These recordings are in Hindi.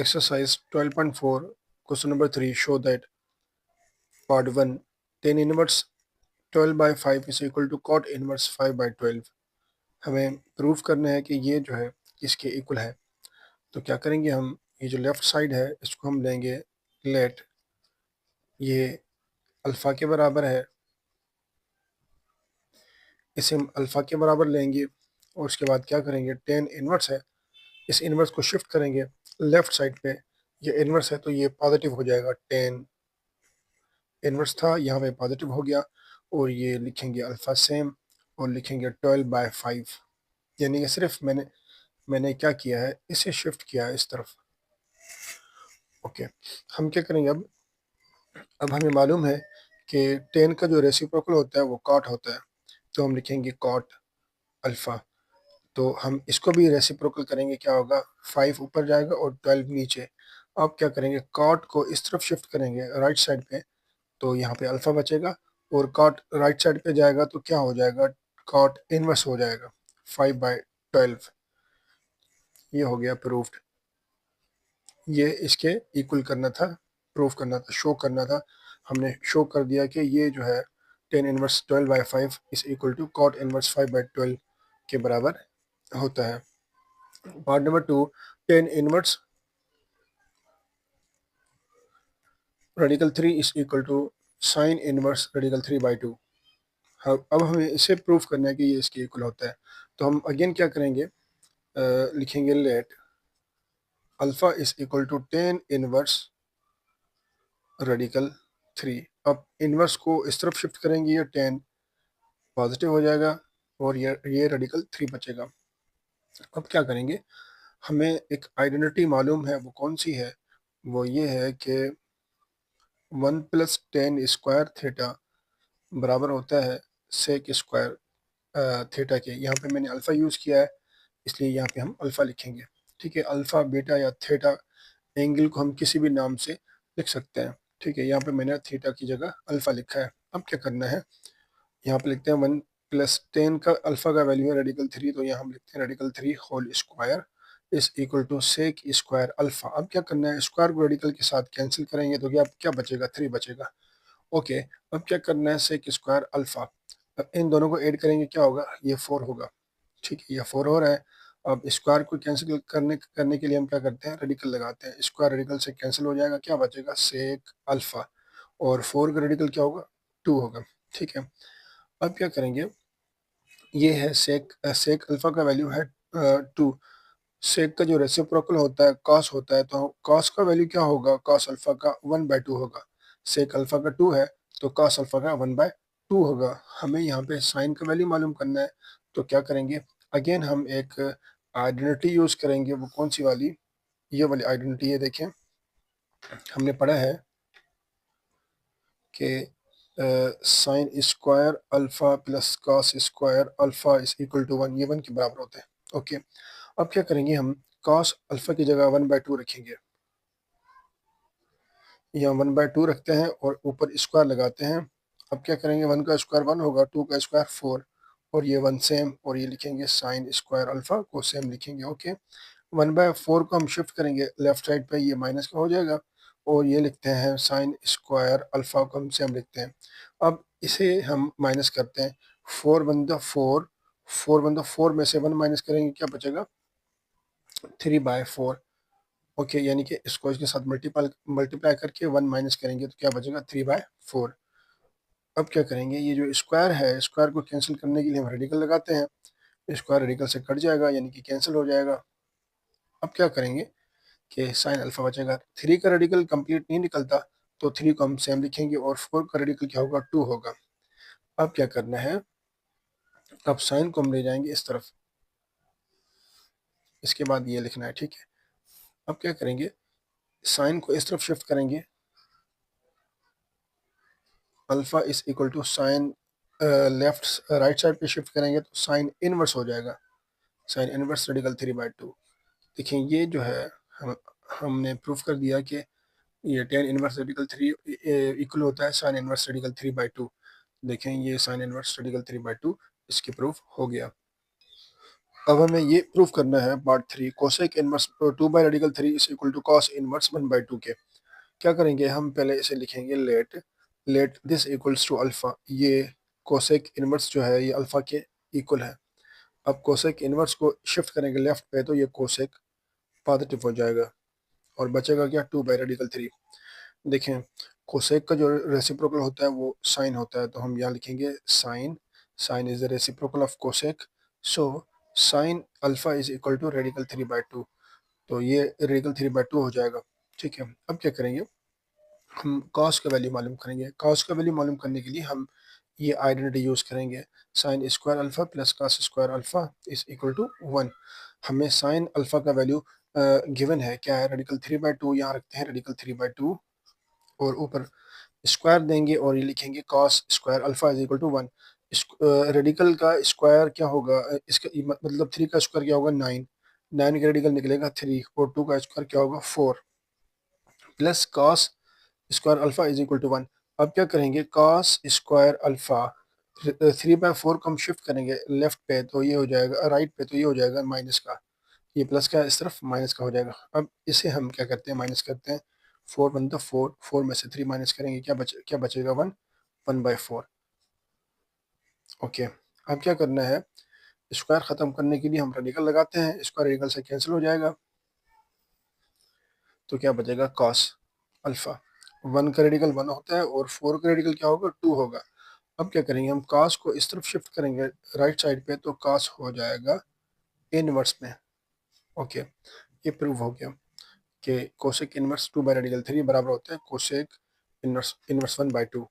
Exercise 12.4, question number 3, show that part 1, tan inverse 12 by 5 is equal to cot inverse 5 by 12. हमें प्रूफ करना है कि ये जो है इसके इक्वल है। तो क्या करेंगे हम, ये जो लेफ्ट साइड है इसको हम लेंगे लेट ये अल्फ़ा के बराबर है, इसे हम अल्फ़ा के बराबर लेंगे और उसके बाद क्या करेंगे, टेन इन्वर्स है, इस इन्वर्स को शिफ्ट करेंगे लेफ्ट साइड पे। ये इन्वर्स है तो ये पॉजिटिव हो जाएगा, टेन इन्वर्स था यहाँ पे पॉजिटिव हो गया, और ये लिखेंगे अल्फ़ा सेम और लिखेंगे 12 बाय 5। यानी कि सिर्फ मैंने क्या किया है, इसे शिफ्ट किया है इस तरफ। ओके, हम क्या करेंगे अब हमें मालूम है कि टेन का जो रेसिप्रोकल होता है वो कॉट होता है, तो हम लिखेंगे कॉट अल्फ़ा। तो हम इसको भी रेसिप्रोकल करेंगे, क्या होगा, 5 ऊपर जाएगा और 12 नीचे। अब क्या करेंगे, कॉट को इस तरफ शिफ्ट करेंगे राइट साइड पे, तो यहाँ पे अल्फ़ा बचेगा, और कॉट राइट साइड पे जाएगा तो क्या हो जाएगा, कॉट इनवर्स हो जाएगा 5 बाय 12। ये हो गया प्रूफ्ड। ये इसके इक्वल करना था, प्रूफ करना था, शो करना था। हमने शो कर दिया कि ये जो है tan inverse 12 by 5 is equal to cot inverse 5 by 12 के बराबर होता है। Part number 2, tan inverse radical 3 is equal to sine inverse radical 3 by 2। अब हमें इसे प्रूफ करना है कि ये इसके इक्वल होता है। तो हम अगेन क्या करेंगे, लिखेंगे let alpha is equal to tan inverse radical 3। अब इनवर्स को इस तरफ शिफ्ट करेंगे, ये टेन पॉजिटिव हो जाएगा और ये रेडिकल 3 बचेगा। अब क्या करेंगे, हमें एक आइडेंटिटी मालूम है, वो कौन सी है, वो ये है कि 1 प्लस टेन स्क्वायर थीटा बराबर होता है सेक स्क्वायर थीटा के। यहाँ पे मैंने अल्फ़ा यूज़ किया है, इसलिए यहाँ पे हम अल्फ़ा लिखेंगे। ठीक है, अल्फ़ा बीटा या थीटा एंगल को हम किसी भी नाम से लिख सकते हैं। ठीक है, यहाँ पे मैंने थीटा की जगह अल्फ़ा लिखा है। अब क्या करना है, यहाँ पे लिखते हैं 1 प्लस टेन का अल्फ़ा का वैल्यू है रेडिकल 3, तो यहाँ हम लिखते हैं radical 3 whole square is equal to sec square alpha. अब क्या करना है, स्क्वायर को रेडिकल के साथ कैंसिल करेंगे तो क्या क्या बचेगा, 3 बचेगा। ओके, अब क्या करना है, सेक स्क्वायर अल्फ़ा, अब इन दोनों को ऐड करेंगे, क्या होगा, ये 4 होगा। ठीक है, ये 4 हो रहा है। अब स्क्वायर को कैंसिल करने के लिए हम क्या करते हैं, रेडिकल लगाते हैं, स्क्वायर रेडिकल से कैंसिल हो जाएगा, क्या बचेगा, सेक अल्फ़ा, और 4 का रेडिकल क्या होगा, 2 होगा। ठीक है, अब क्या करेंगे, ये है सेक सेक अल्फ़ा का वैल्यू है 2। सेक का जो रेसिप्रोकल होता है कॉस होता है, तो कॉस का वैल्यू क्या होगा, कॉस अल्फ़ा का 1/2 होगा। सेक अल्फ़ा का 2 है तो कॉस अल्फ़ा का 1/2 होगा। हमें यहाँ पे साइन का वैल्यू मालूम करना है, तो क्या करेंगे, अगेन हम एक आइडेंटिटी यूज़ करेंगे, वो कौन सी वाली, ये वाली आइडेंटिटी है। देखें, हमने पढ़ा है कि sine square alpha plus cos square alpha is equal to 1, ये 1 के बराबर होता है। ओके, अब क्या करेंगे, हम कॉस अल्फ़ा की जगह 1/2 रखेंगे, यहाँ 1/2 रखते हैं और ऊपर स्क्वायर लगाते हैं। अब क्या करेंगे, 1 का स्क्वायर 1 होगा, 2 का स्क्वायर 4, और ये 1 सेम, और ये लिखेंगे साइन स्क्वायर अल्फ़ा को सेम लिखेंगे। ओके, 1/4 को हम शिफ्ट करेंगे लेफ्ट साइड पे, ये माइनस का हो जाएगा, और ये लिखते हैं साइन स्क्वायर अल्फ़ा को हम सेम लिखते हैं। अब इसे हम माइनस करते हैं, 4 1 4 में से 1 माइनस करेंगे, क्या बचेगा, 3/4। ओके, यानी कि इसको इसके साथ मल्टीप्लाई करके 1 माइनस करेंगे तो क्या बचेगा, 3/4। अब क्या करेंगे, ये जो स्क्वायर है, स्क्वायर को कैंसिल करने के लिए हम रेडिकल लगाते हैं, स्क्वायर रेडिकल से कट जाएगा यानी कि कैंसिल हो जाएगा। अब क्या करेंगे कि साइन अल्फा बचेगा, 3 का रेडिकल कंप्लीट नहीं निकलता, तो 3 को हम सेम लिखेंगे, और 4 का रेडिकल क्या होगा, 2 होगा। अब क्या करना है, अब साइन को हम ले जाएंगे इस तरफ, इसके बाद ये लिखना है। ठीक है, अब क्या करेंगे, साइन को इस तरफ शिफ्ट करेंगे, alpha is equal to sine left right side पे शिफ्ट करेंगे तो साइन इनवर्स हो जाएगा, साइन इनवर्स रेडिकल 3/2। देखिए, ये जो है हमने प्रूफ कर दिया कि ये टेन इनवर्स रेडिकल 3 इक्वल होता है साइन इनवर्स रेडिकल 3/2। देखें, ये साइन इनवर्स रेडिकल 3/2 इसकी प्रूफ हो गया। अब हमें ये प्रूफ करना है part 3, cosec inverse 2 by radical 3 is equal to cos inverse 1 by 2 के। क्या करेंगे, हम पहले इसे लिखेंगे let this equals to alpha. ये कोसेक इनवर्स जो है ये अल्फा के इक्वल है। अब कोसेक इनवर्स को शिफ्ट करेंगे लेफ्ट पे तो ये कोसेक पॉजिटिव हो जाएगा और बचेगा क्या, 2 बाई रेडिकल 3। देखें, कोसेक का जो रेसिप्रोकल होता है वो साइन होता है, तो हम यहाँ लिखेंगे sine is the reciprocal of cosec, so sine alpha is equal to radical 3/2। तो ये रेडिकल 3/2 हो जाएगा। ठीक है, अब क्या करेंगे, हम कॉस का वैल्यू मालूम करेंगे। कॉस का वैल्यू मालूम करने के लिए हम ये आइडेंटिटी यूज़ करेंगे, sine square alpha plus cos square alpha is equal to 1। हमें साइन अल्फा का वैल्यू गिवन है, क्या है, रेडिकल 3/2। यहाँ रखते हैं रेडिकल 3/2 और ऊपर स्क्वायर देंगे और ये लिखेंगे cos square alpha is equal to 1। Radical का स्क्वायर क्या होगा, इसका मतलब 3 का स्क्वायर क्या होगा, 9। 9 का रेडिकल निकलेगा 3 और 2 का स्क्वायर क्या होगा, 4 plus cos square alpha is equal to 1। अब क्या करेंगे, कॉस स्क्वायर अल्फा 3/4 को हम शिफ्ट करेंगे लेफ्ट पे तो ये हो जाएगा, राइट पे तो ये हो जाएगा माइनस का, ये प्लस का इस तरफ माइनस का हो जाएगा। अब इसे हम क्या करते हैं, माइनस करते हैं। 4 बनता 4, 4 में से 3 माइनस करेंगे, क्या बचेगा, 1, 1/4। ओके, अब क्या करना है, स्क्वायर ख़त्म करने के लिए हम रेडिकल लगाते हैं, स्क्वायर रेडिकल से कैंसिल हो जाएगा तो क्या बचेगा, कॉस अल्फा। 1 का रेडिकल 1 होता है और 4 का रेडिकल क्या होगा, 2 होगा। अब क्या करेंगे, हम कॉस को इस तरफ शिफ्ट करेंगे राइट साइड पे तो कॉस हो जाएगा इनवर्स में। ओके, ये प्रूव हो गया कि कोसेक इनवर्स 2 बाई रेडिकल 3 बराबर होता है cosec inverse 1/2।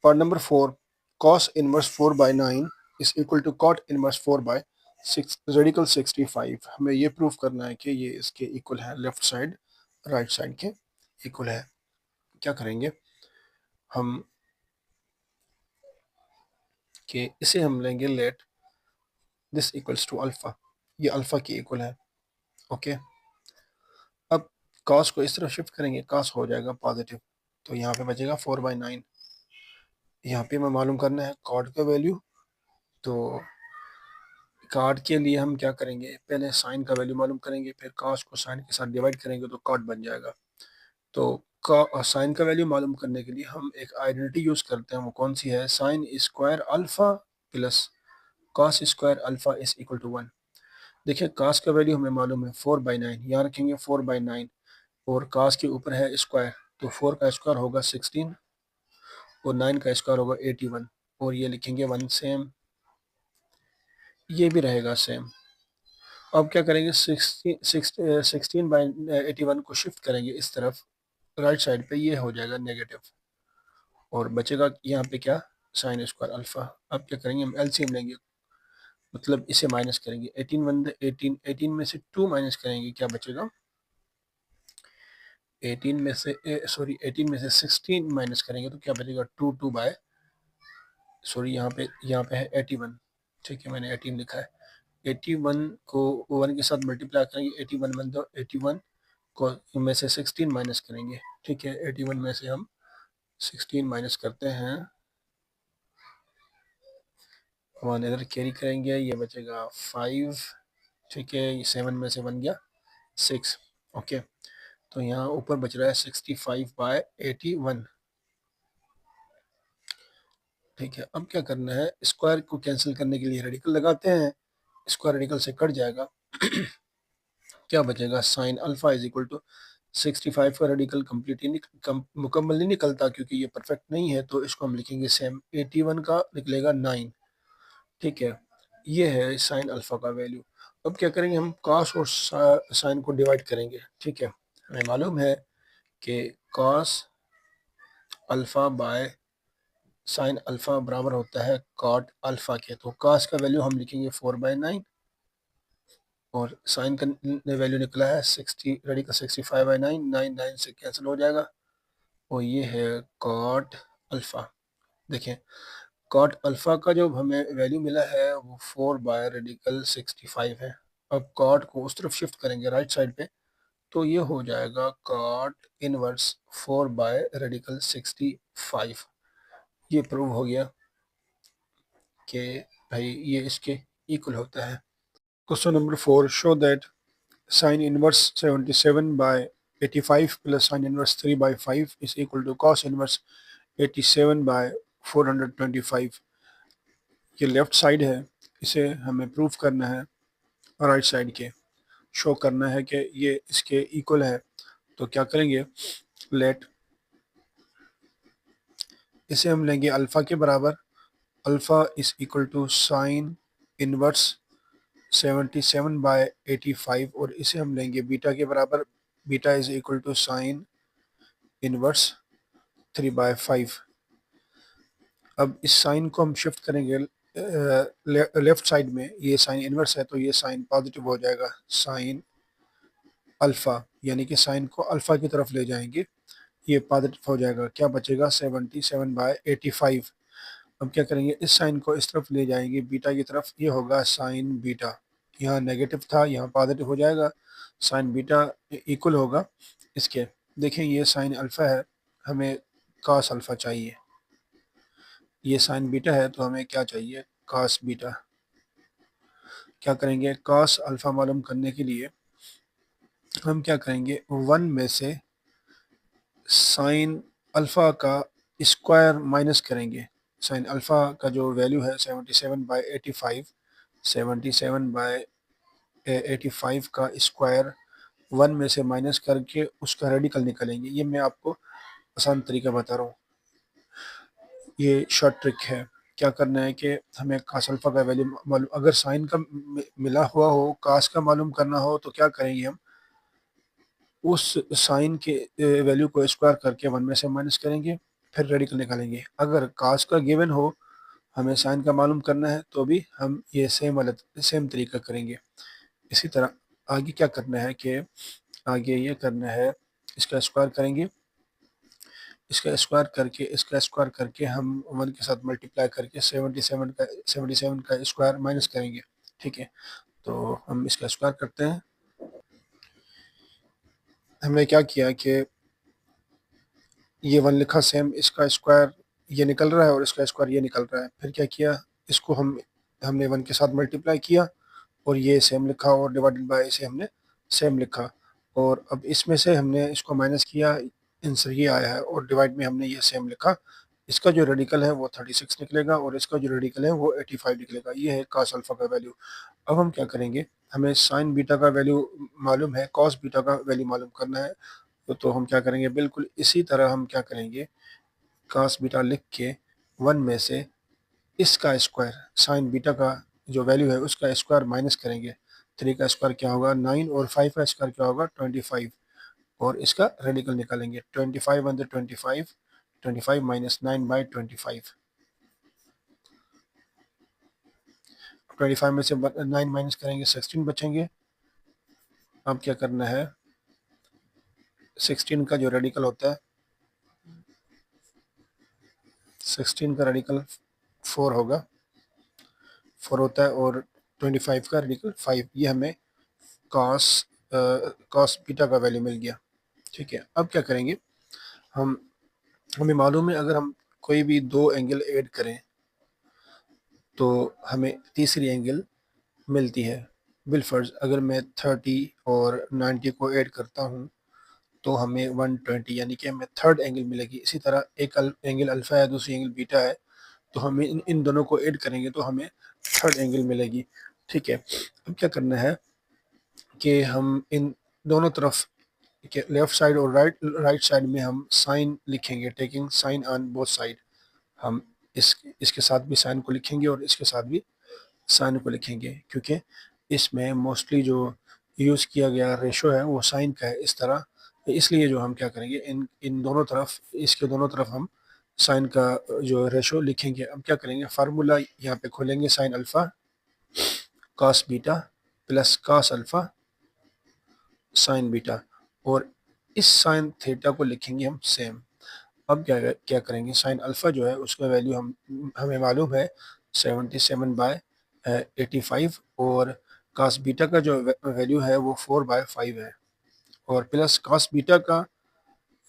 Part number 4, cos inverse 4/9 is equal to cot inverse 4/6 radical 65। हमें ये प्रूव करना है कि ये इसके इक्वल है, लेफ्ट साइड राइट साइड के इक्वल है। क्या करेंगे हम कि इसे हम लेंगे let this equals to alpha, ये अल्फा की इक्वल है। ओके, अब कॉस को इस तरफ शिफ्ट करेंगे, कॉस हो जाएगा पॉजिटिव तो यहाँ पे बचेगा 4/9। यहाँ पे हमें मालूम करना है कॉट का वैल्यू, तो कॉट के लिए हम क्या करेंगे, पहले साइन का वैल्यू मालूम करेंगे, फिर कॉस को साइन के साथ डिवाइड करेंगे तो कॉट बन जाएगा। तो साइन का वैल्यू मालूम करने के लिए हम एक आइडेंटिटी यूज़ करते हैं, वो कौन सी है, sine square alpha plus cos square alpha is equal to 1। देखिए कास का वैल्यू हमें मालूम है 4/9, यहाँ रखेंगे 4/9 और कास के ऊपर है स्क्वायर, तो 4 का स्क्वायर होगा 16 और 9 का स्क्वायर होगा 81 और ये लिखेंगे 1 सेम, ये भी रहेगा सेम। अब क्या करेंगे, 16/81 को शिफ्ट करेंगे इस तरफ राइट साइड पे, ये हो जाएगा नेगेटिव और बचेगा यहाँ पे क्या, साइन स्क्वायर अल्फा। अब क्या करेंगे, हम एलसीएम लेंगे, मतलब इसे माइनस करेंगे, 18 वन 18, 18 में से 2 माइनस करेंगे, क्या बचेगा, 18 में से 16 माइनस करेंगे तो क्या बचेगा, 2 यहाँ पे है 81। ठीक है, मैंने 18 लिखा है, 81 को 1 के साथ मल्टीप्लाई करेंगे, 81 वन दो 81 को में से 16 माइनस करेंगे। ठीक है, 81 में से हम 16 माइनस करते हैं, 1 इधर कैरी करेंगे, ये बचेगा 5। ठीक है, ये 7 में से बन गया 6। ओके, तो यहाँ ऊपर बच रहा है 65/81। ठीक है, अब क्या करना है, स्क्वायर को कैंसिल करने के लिए रेडिकल लगाते हैं, स्क्वायर रेडिकल से कट जाएगा क्या बचेगा, sine alpha is equal to 65 का रेडिकल मुकम्मल नहीं निकलता क्योंकि ये परफेक्ट नहीं है, तो इसको हम लिखेंगे सेम, 81 का निकलेगा 9। ठीक है, ये है साइन अल्फा का वैल्यू। अब क्या करेंगे, हम कॉस और साइन को डिवाइड करेंगे। ठीक है, हमें मालूम है कि cos alpha by sine alpha बराबर होता है कॉट अल्फा के, तो कॉस का वैल्यू हम लिखेंगे 4/9 और साइन का वैल्यू निकला है 60 रेडिकल 65/9, 9 9 से कैंसिल हो जाएगा और ये है कॉट अल्फा। देखें, कॉट अल्फा का जो हमें वैल्यू मिला है वो 4/रेडिकल 65 है। अब कॉट को उस तरफ शिफ्ट करेंगे राइट साइड पे तो ये हो जाएगा कॉट इनवर्स 4/रेडिकल 65। ये प्रूव हो गया कि भाई ये इसके इक्वल होता है। Question number 4, show that sine inverse 77/85 plus sine inverse 3/5 is equal to cos inverse 87/425। ये लेफ्ट साइड है, इसे हमें प्रूफ करना है राइट साइड के, शो करना है कि ये इसके इक्वल है। तो क्या करेंगे, लेट इसे हम लेंगे अल्फ़ा के बराबर, alpha is equal to sine inverse 77/85 और इसे हम लेंगे बीटा के बराबर, beta is equal to sine inverse 3/5। अब इस साइन को हम शिफ्ट करेंगे लेफ्ट साइड में, ये साइन इनवर्स है तो ये साइन पॉजिटिव हो जाएगा, साइन अल्फ़ा, यानी कि साइन को अल्फ़ा की तरफ ले जाएंगे, ये पॉजिटिव हो जाएगा, क्या बचेगा 77/85। अब क्या करेंगे, इस साइन को इस तरफ ले जाएंगे बीटा की तरफ, ये होगा साइन बीटा, यहाँ नेगेटिव था यहाँ पॉजिटिव हो जाएगा, साइन बीटा इक्वल होगा इसके। देखें ये साइन अल्फ़ा है, हमें कास अल्फ़ा चाहिए, ये साइन बीटा है तो हमें क्या चाहिए, कास बीटा। क्या करेंगे, कास अल्फ़ा मालूम करने के लिए हम क्या करेंगे, 1 में से साइन अल्फ़ा का स्क्वायर माइनस करेंगे। साइन अल्फ़ा का जो वैल्यू है 77/85, 77/85 का स्क्वायर 1 में से माइनस करके उसका रेडिकल निकालेंगे। ये मैं आपको आसान तरीका बता रहा हूँ, ये शॉर्ट ट्रिक है। क्या करना है कि हमें कास अल्फ़ा का वैल्यू मालूम, अगर साइन का मिला हुआ हो, कास का मालूम करना हो तो क्या करेंगे, हम उस साइन के वैल्यू को स्क्वायर करके 1 में से माइनस करेंगे, फिर रेडिकल निकालेंगे। अगर कास का गिवन हो, हमें साइन का मालूम करना है तो भी हम ये सेम तरीका करेंगे। इसी तरह आगे क्या करना है कि आगे ये करना है, इसका स्क्वायर करेंगे, इसका स्क्वायर करके इसका स्क्वायर करके हम 1 के साथ मल्टीप्लाई करके 77 का स्क्वायर माइनस करेंगे। ठीक है, तो हम इसका स्क्वायर करते हैं। हमने क्या किया कि ये 1 लिखा, सेम इसका स्क्वायर ये निकल रहा है और इसका स्क्वायर ये निकल रहा है। फिर क्या किया, इसको हमने 1 के साथ मल्टीप्लाई किया और ये सेम लिखा और डिवाइडेड बाय इसे हमने सेम लिखा, और अब इसमें से हमने इसको माइनस किया, आंसर ये आया है, और डिवाइड में हमने ये सेम लिखा। इसका जो रेडिकल है वो 36 निकलेगा और इसका जो रेडिकल है वो 85 निकलेगा। ये है cos अल्फा का वैल्यू। अब हम क्या करेंगे, हमें साइन बीटा का वैल्यू मालूम है, cos बीटा का वैल्यू मालूम करना है। तो हम क्या करेंगे, बिल्कुल इसी तरह हम क्या करेंगे, cos बीटा लिख के 1 में से इसका स्क्वायर, साइन बीटा का जो वैल्यू है उसका स्क्वायर माइनस करेंगे। 3 का स्क्वायर क्या होगा 9 और 5 का स्क्वायर क्या होगा 25, और इसका रेडिकल निकालेंगे। 25 अंदर 25, 25 माइनस 9/25, 25 में से 9 माइनस करेंगे 16 बचेंगे। अब क्या करना है, 16 का जो रेडिकल होता है, 16 का रेडिकल 4 होगा, 4 होता है, और 25 का रेडिकल 5। ये हमें कॉस कॉस बीटा का वैल्यू मिल गया। ठीक है, अब क्या करेंगे, हम हमें मालूम है अगर हम कोई भी दो एंगल ऐड करें तो हमें तीसरी एंगल मिलती है। बिलफर्ज अगर मैं 30 और 90 को ऐड करता हूँ तो हमें 120 यानी कि हमें थर्ड एंगल मिलेगी। इसी तरह एक एंगल अल्फ़ा है, दूसरी एंगल बीटा है, तो हमें इन दोनों को ऐड करेंगे तो हमें थर्ड एंगल मिलेगी। ठीक है, अब क्या करना है कि हम इन दोनों तरफ के लेफ्ट साइड और राइट साइड में हम साइन लिखेंगे, taking sine on both side. हम इसके साथ भी साइन को लिखेंगे और इसके साथ भी साइन को लिखेंगे, क्योंकि इसमें मोस्टली जो यूज़ किया गया रेशो है वो साइन का है इस तरह। इसलिए जो हम क्या करेंगे, इन इन दोनों तरफ, इसके दोनों तरफ हम साइन का जो रेशो लिखेंगे। अब क्या करेंगे, फार्मूला यहाँ पे खोलेंगे, sine alpha cos beta plus cos alpha sine beta, और इस साइन थीटा को लिखेंगे हम सेम। अब क्या क्या करेंगे, साइन अल्फ़ा जो है उसका वैल्यू हमें मालूम है 77/85, और कास बीटा का जो वैल्यू है वो 4/5 है, और प्लस कास बीटा का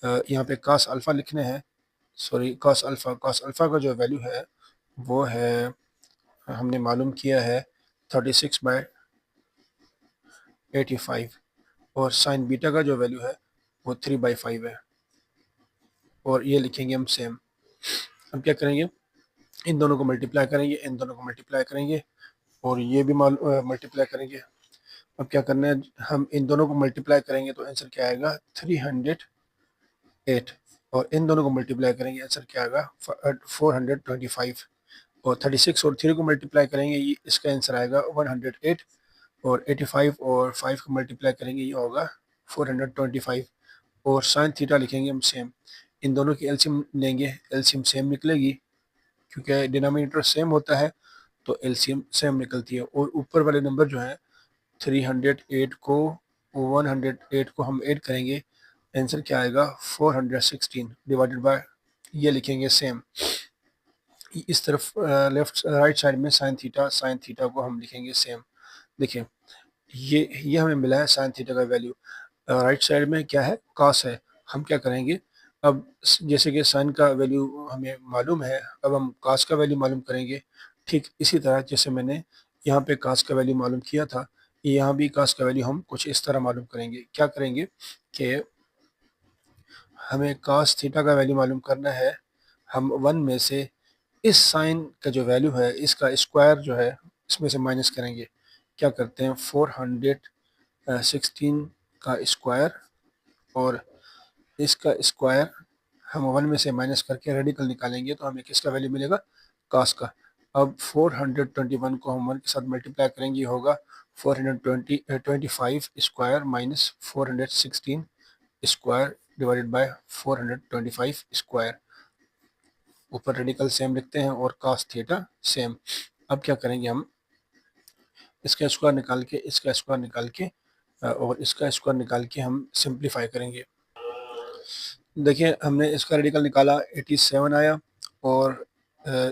यहाँ पे कास अल्फ़ा लिखने हैं, सॉरी कास अल्फ़ा का जो वैल्यू है वो है, हमने मालूम किया है 36/85 और साइन बीटा का जो वैल्यू है वो 3/5 है और ये लिखेंगे हम सेम। अब क्या करेंगे, इन दोनों को मल्टीप्लाई करेंगे, इन दोनों को मल्टीप्लाई करेंगे और ये भी मल्टीप्लाई करेंगे। अब क्या करना है, हम इन दोनों को मल्टीप्लाई करेंगे तो आंसर क्या आएगा 308 और इन दोनों को मल्टीप्लाई करेंगे आंसर क्या आएगा 425 और 36 और 3 को मल्टीप्लाई करेंगे ये इसका आंसर आएगा 108 और 85 और 5 को मल्टीप्लाई करेंगे ये होगा 425 और साइन थीटा लिखेंगे हम सेम। इन दोनों की एलसीएम लेंगे, एलसीएम सेम निकलेगी क्योंकि डिनोमिनेटर सेम होता है तो एलसीएम सेम निकलती है। और ऊपर वाले नंबर जो है 308 को 108 को हम ऐड करेंगे, आंसर क्या आएगा 416 डिवाइडेड बाय ये लिखेंगे सेम। इस तरफ लेफ्ट राइट साइड में साइन थीटा को हम लिखेंगे सेम। देखिए ये हमें मिला है साइन थीटा का वैल्यू, राइट साइड में क्या है कॉस है। हम क्या करेंगे, अब जैसे कि साइन का वैल्यू हमें मालूम है, अब हम कॉस का वैल्यू मालूम करेंगे। ठीक इसी तरह जैसे मैंने यहाँ पे कॉस का वैल्यू मालूम किया था, यहाँ भी कॉस का वैल्यू हम कुछ इस तरह मालूम करेंगे। क्या करेंगे कि हमें कॉस थीटा का वैल्यू मालूम करना है, हम 1 में से इस साइन का जो वैल्यू है इसका स्क्वायर जो है इसमें से माइनस करेंगे। क्या करते हैं 416 का स्क्वायर और इसका स्क्वायर हम 1 में से माइनस करके रेडिकल निकालेंगे तो हमें किसका वैल्यू मिलेगा कॉस का। अब 421 को हम 1 के साथ मल्टीप्लाई करेंगे होगा 425 square minus 416 square divided by 425 square. ऊपर रेडिकल सेम लिखते हैं और कॉस थीटा सेम। अब क्या करेंगे, हम इसका स्क्वायर निकाल के इसका स्क्वायर निकाल के और इसका स्क्वायर निकाल के हम सिंप्लीफाई करेंगे। देखिए हमने इसका रेडिकल निकाला 87 आया और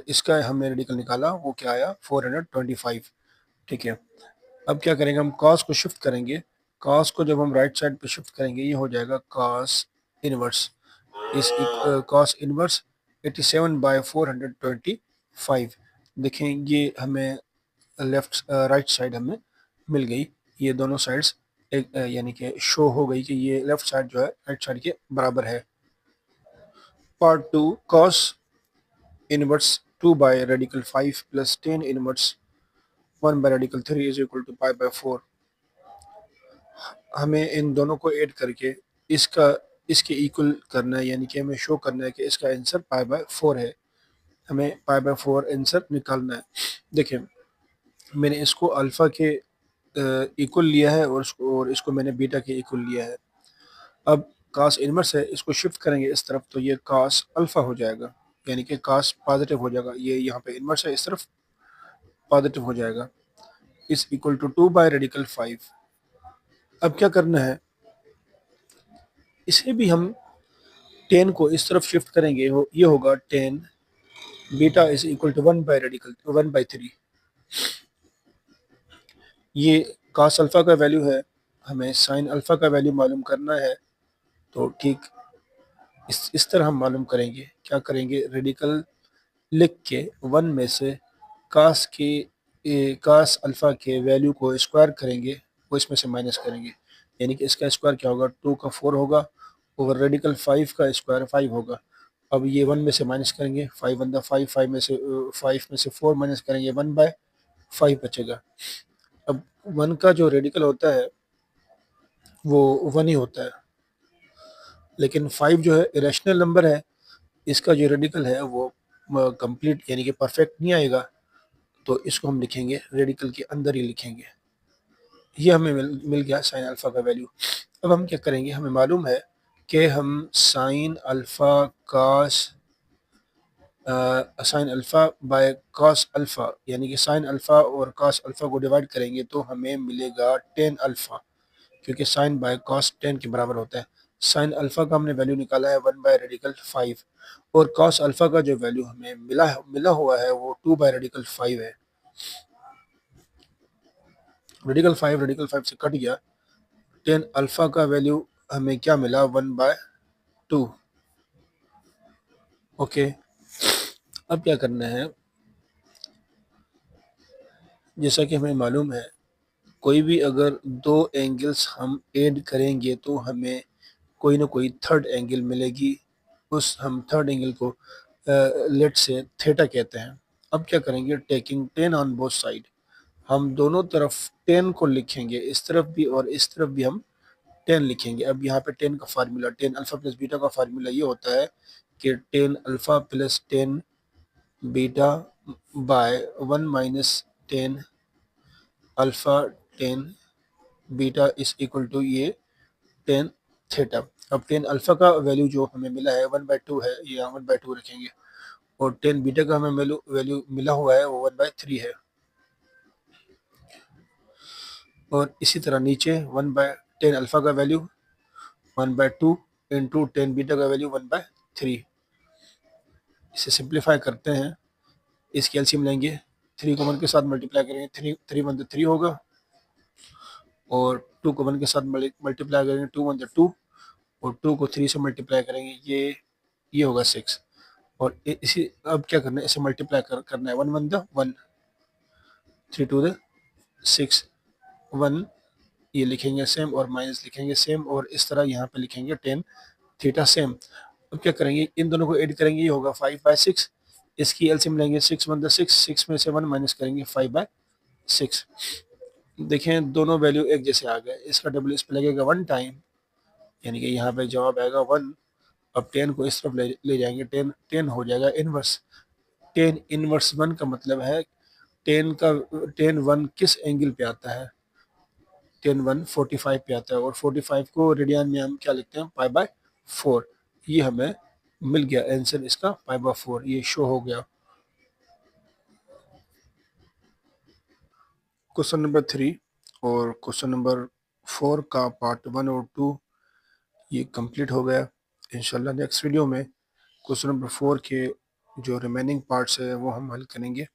इसका हमने रेडिकल निकाला वो क्या आया 425। ठीक है, अब क्या करेंगे, हम कॉस को शिफ्ट करेंगे। कॉस को जब हम राइट साइड पे शिफ्ट करेंगे ये हो जाएगा कॉस इनवर्स इस कॉस इनवर्स 87/425। देखें ये हमें लेफ्ट राइट साइड हमें मिल गई, ये दोनों साइड्स एक यानी कि शो हो गई कि ये लेफ्ट साइड जो है राइट साइड के बराबर है। Part 2 cos inverse 2/radical 5 plus tan inverse 1/radical 3 is equal to π/4। हमें इन दोनों को ऐड करके इसके इक्वल करना है, यानी कि हमें शो करना है कि इसका आंसर π/4 है। हमें π/4 आंसर निकालना है। देखिए मैंने इसको अल्फ़ा के इक्वल लिया है और इसको मैंने बीटा के इक्वल लिया है। अब कास इनवर्स है, इसको शिफ्ट करेंगे इस तरफ तो ये कास अल्फ़ा हो जाएगा, यानी कि कास पॉजिटिव हो जाएगा। ये यहाँ पे इनवर्स है, इस तरफ पॉजिटिव हो जाएगा। इस इक्वल टू 2/radical 5। अब क्या करना है, इसे भी हम 10 को इस तरफ शिफ्ट करेंगे, ये होगा 10 बीटा इज इक्वल टू 1/3। ये कास अल्फ़ा का वैल्यू है, हमें साइन अल्फ़ा का वैल्यू मालूम करना है तो ठीक इस तरह हम मालूम करेंगे। क्या करेंगे, रेडिकल लिख के 1 में से कास अल्फ़ा के वैल्यू को स्क्वायर करेंगे, वो इसमें से माइनस करेंगे, यानी कि इसका स्क्वायर क्या होगा 2 का 4 होगा और रेडिकल 5 का स्क्वायर 5 होगा। अब ये 1 में से माइनस करेंगे, 5 1 5, 5 में से 4 माइनस करेंगे 1/5 बचेगा। अब 1 का जो रेडिकल होता है वो 1 ही होता है, लेकिन 5 जो है इरेशनल नंबर है, इसका जो रेडिकल है वो कंप्लीट यानी कि परफेक्ट नहीं आएगा, तो इसको हम लिखेंगे रेडिकल के अंदर ही लिखेंगे। ये हमें मिल गया साइन अल्फ़ा का वैल्यू। अब हम क्या करेंगे, हमें मालूम है कि हम sine alpha by cos alpha यानी कि साइन अल्फ़ा और कॉस अल्फ़ा को डिवाइड करेंगे तो हमें मिलेगा टेन अल्फ़ा, क्योंकि साइन बाय कॉस 10 के बराबर होता है। साइन अल्फ़ा का हमने वैल्यू निकाला है 1/radical 5 और कॉस अल्फ़ा का जो वैल्यू हमें मिला हुआ है वो 2/radical 5 है। रेडिकल 5 से कट गया, 10 अल्फ़ा का वैल्यू हमें क्या मिला 1/2। ओके, अब क्या करना है, जैसा कि हमें मालूम है, कोई भी अगर दो एंगल्स हम ऐड करेंगे तो हमें कोई ना कोई थर्ड एंगल मिलेगी। उस हम थर्ड एंगल को लेट से थीटा कहते हैं। अब क्या करेंगे, टेकिंग 10 ऑन बोथ साइड, हम दोनों तरफ 10 को लिखेंगे, इस तरफ भी और इस तरफ भी हम 10 लिखेंगे। अब यहाँ पे 10 का फार्मूला, 10 अल्फा प्लस बीटा का फार्मूला ये होता है कि 10 alpha plus 10 beta by 1 minus 10 alpha 10 beta is equal to ये 10 थीटा। अब 10 अल्फा का वैल्यू जो हमें मिला है 1/2 है, ये 1/2 रखेंगे, और 10 बीटा का हमें वैल्यू मिला हुआ है वो 1/3 है। और इसी तरह नीचे 1/10 अल्फा का वैल्यू 1/2 इंटू 10 बीटा का वैल्यू 1/3। इसे सिंप्लीफाई करते हैं, इसकी एलसीएम लेंगे, 3 को 1 के साथ मल्टीप्लाई करेंगे, 3 1 3 होगा, और 2 को 1 के साथ मल्टीप्लाई करेंगे, 2 1 2, और 2 को 3 से मल्टीप्लाई करेंगे, ये होगा 6। और इसी अब क्या करना है, इसे मल्टीप्लाई करना है, 1 1 1, 3 2 6, 1 ये लिखेंगे सेम, और माइनस लिखेंगे सेम, और इस तरह यहाँ पे लिखेंगे 10 थीटा सेम। अब क्या करेंगे, इन दोनों को ऐड करेंगे, ये होगा 5/6। इसकी एलसीएम लेंगे, 6 1 6, 6 में से 1 माइनस करेंगे, 5/6। देखें दोनों वैल्यू एक जैसे आ गए। इसका डबल इस पे लगेगा 1 टाइम, यानी कि यहाँ पे जवाब आएगा 1। अब 10 को इस तरफ ले जाएंगे, 10 हो जाएगा इनवर्स। 10 इनवर्स 1 का मतलब है 10 1 किस एंगल पे आता है, 10 1 45 पे आता है, और 45 को रेडियन में हम क्या लिखते हैं, π/4। ये हमें मिल गया आंसर इसका, π/4 ये शो हो गया। क्वेश्चन नंबर 3 और क्वेश्चन नंबर 4 का पार्ट 1 और 2 ये कंप्लीट हो गया। इंशाल्लाह नेक्स्ट वीडियो में क्वेश्चन नंबर 4 के जो रिमेनिंग पार्ट्स है वो हम हल करेंगे।